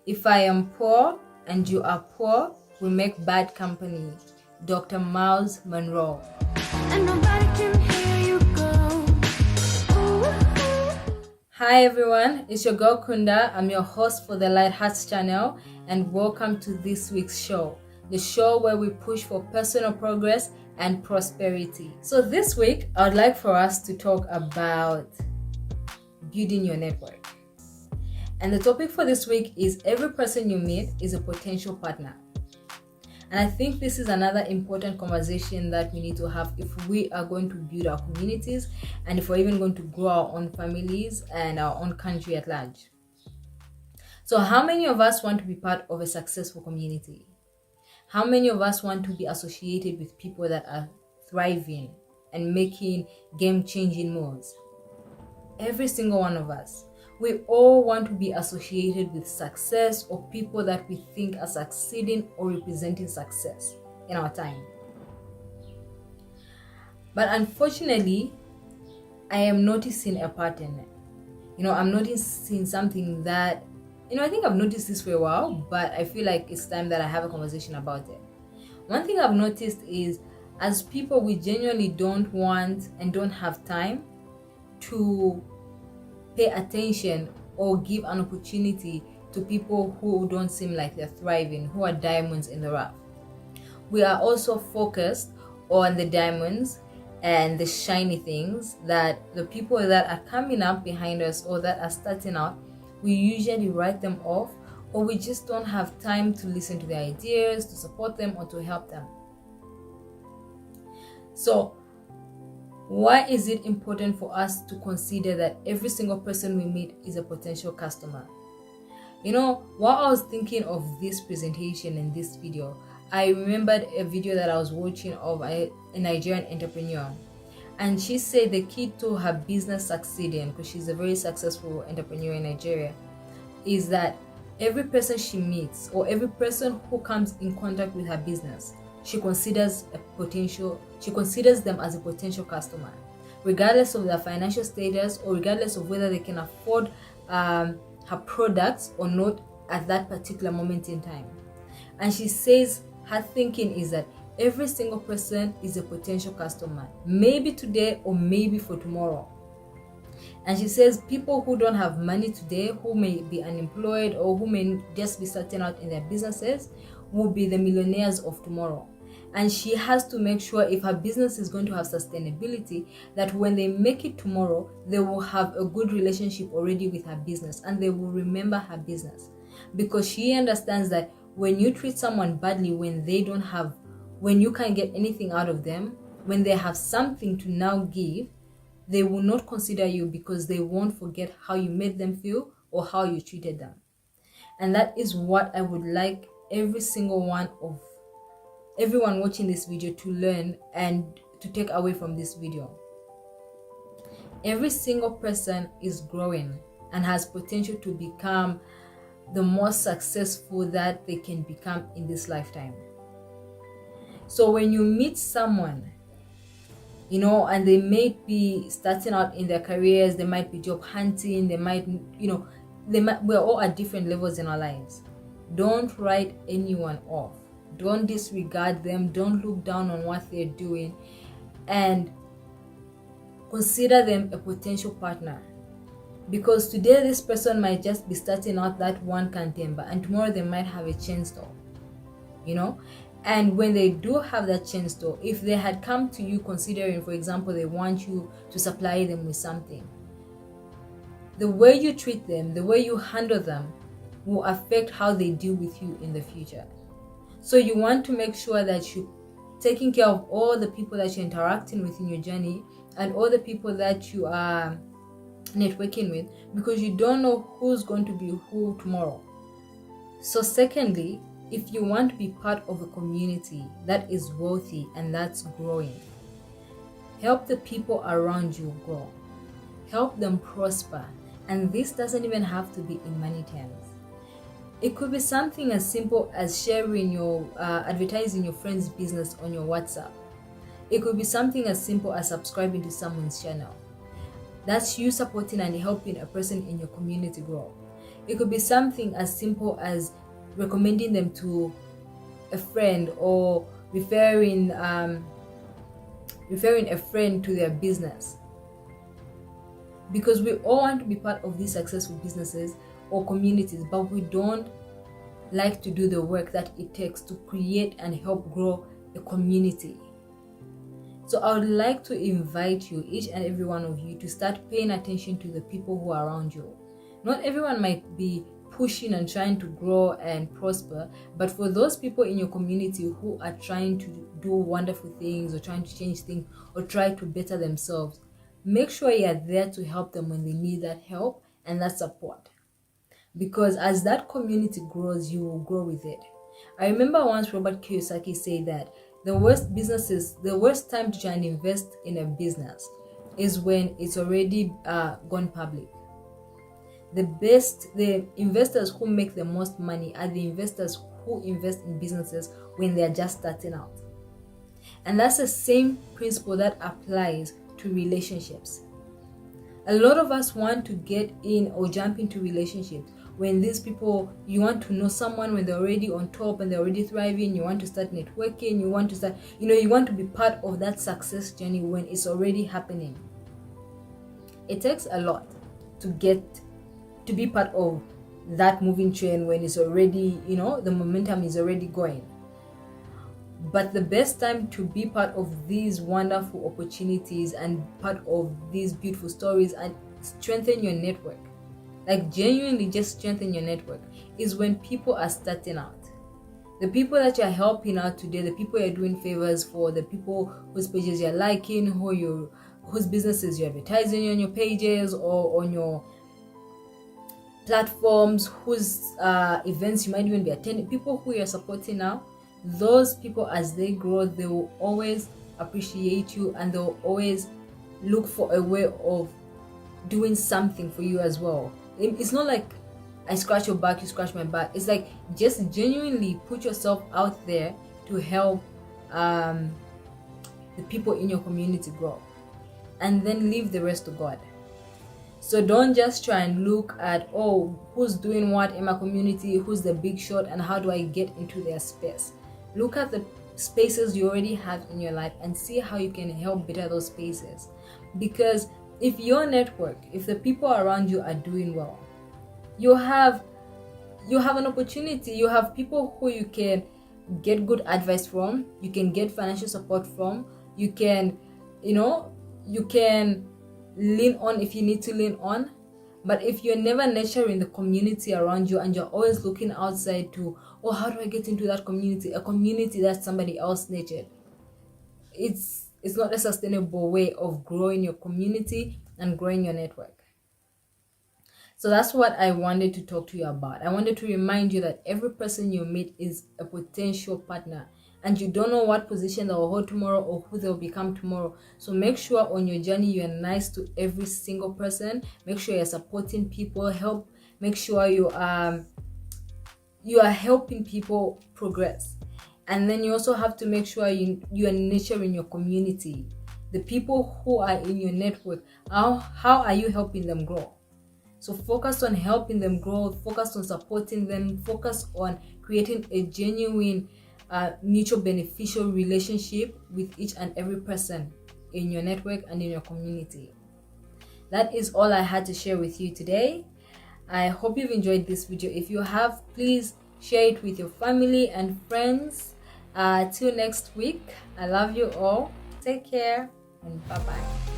If I am poor and you are poor, we make bad company. Dr. Miles Monroe. And nobody can hear you go. Hi everyone, it's your girl Kunda. I'm your host for the Light Hearts channel, and welcome to this week's show, the show where we push for personal progress and prosperity. So this week, I would like for us to talk about building your network. And the topic for this week is every person you meet is a potential partner. And I think this is another important conversation that we need to have if we are going to build our communities and if we're even going to grow our own families and our own country at large. So how many of us want to be part of a successful community? How many of us want to be associated with people that are thriving and making game-changing moves? Every single one of us. We all want to be associated with success or people that we think are succeeding or representing success in our time. But unfortunately, I am noticing a pattern. I'm noticing something that, I think I've noticed this for a while, but I feel like it's time that I have a conversation about it. One thing I've noticed is, as people, we genuinely don't want and don't have time to pay attention or give an opportunity to people who don't seem like they're thriving, who are diamonds in the rough. We are also focused on the diamonds and the shiny things, that the people that are coming up behind us or that are starting out, we usually write them off, or we just don't have time to listen to their ideas, to support them, or to help them. So why is it important for us to consider that every single person we meet is a potential customer? While I was thinking of this presentation and this video, I remembered a video that I was watching of a Nigerian entrepreneur. And she said the key to her business succeeding, because she's a very successful entrepreneur in Nigeria, is that every person she meets or every person who comes in contact with her business, she considers them as a potential customer, regardless of their financial status or regardless of whether they can afford her products or not at that particular moment in time. And she says her thinking is that every single person is a potential customer, maybe today or maybe for tomorrow. And she says people who don't have money today, who may be unemployed or who may just be starting out in their businesses, will be the millionaires of tomorrow. And she has to make sure, if her business is going to have sustainability, that when they make it tomorrow, they will have a good relationship already with her business and they will remember her business. Because she understands that when you treat someone badly, when you can't get anything out of them, when they have something to now give, they will not consider you, because they won't forget how you made them feel or how you treated them. And that is what I would like everyone watching this video to learn and to take away from this video. Every single person is growing and has potential to become the most successful that they can become in this lifetime. So when you meet someone, and they may be starting out in their careers, they might be job hunting, we're all at different levels in our lives. Don't write anyone off. Don't disregard them. Don't look down on what they're doing, and consider them a potential partner. Because today this person might just be starting out that one contender, and tomorrow they might have a chain store. And when they do have that chain store, if they had come to you considering, for example, they want you to supply them with something, the way you treat them, the way you handle them, will affect how they deal with you in the future. So you want to make sure that you're taking care of all the people that you're interacting with in your journey and all the people that you are networking with, because you don't know who's going to be who tomorrow. So secondly, if you want to be part of a community that is wealthy and that's growing, help the people around you grow. Help them prosper. And this doesn't even have to be in money terms. It could be something as simple as sharing your advertising your friend's business on your WhatsApp. It could be something as simple as subscribing to someone's channel. That's you supporting and helping a person in your community grow. It could be something as simple as recommending them to a friend, or referring a friend to their business. Because we all want to be part of these successful businesses or communities, but we don't like to do the work that it takes to create and help grow a community. So I would like to invite you, each and every one of you, to start paying attention to the people who are around you. Not everyone might be pushing and trying to grow and prosper, but for those people in your community who are trying to do wonderful things, or trying to change things, or try to better themselves, make sure you are there to help them when they need that help and that support. Because as that community grows, you will grow with it. I remember once Robert Kiyosaki said that the worst time to try and invest in a business is when it's already gone public. The investors who make the most money are the investors who invest in businesses when they are just starting out. And that's the same principle that applies to relationships. A lot of us want to get in or jump into relationships when these people, you want to know someone when they're already on top and they're already thriving. You want to start networking, you want to be part of that success journey when it's already happening. It takes a lot to be part of that moving train when it's already, the momentum is already going. But the best time to be part of these wonderful opportunities and part of these beautiful stories and strengthen your network, like genuinely just strengthen your network, is when people are starting out. The people that you're helping out today, the people you're doing favors for, the people whose pages you're liking, whose businesses you're advertising on your pages or on your platforms, whose events you might even be attending, people who you're supporting now, those people, as they grow, they will always appreciate you, and they'll always look for a way of doing something for you as well. It's not like I scratch your back, you scratch my back. It's like just genuinely put yourself out there to help the people in your community grow, and then leave the rest to God. So don't just try and look at, who's doing what in my community, who's the big shot, and how do I get into their space. Look at the spaces you already have in your life and see how you can help better those spaces. Because if your network, if the people around you are doing well, you have an opportunity. You have people who you can get good advice from, you can get financial support from, you can lean on if you need to lean on. But if you're never nurturing the community around you and you're always looking outside to, how do I get into that community, a community that somebody else nurtured, it's not a sustainable way of growing your community and growing your network. So that's what I wanted to talk to you about. I wanted to remind you that every person you meet is a potential partner, and you don't know what position they'll hold tomorrow or who they'll become tomorrow. So make sure on your journey you are nice to every single person. Make sure you're supporting people, make sure you are helping people progress. And then you also have to make sure you are nurturing your community. The people who are in your network, how are you helping them grow? So focus on helping them grow, focus on supporting them, focus on creating a genuine mutual beneficial relationship with each and every person in your network and in your community. That is all I had to share with you today. I hope you've enjoyed this video. If you have, please share it with your family and friends. Till next week, I love you all. Take care and bye-bye.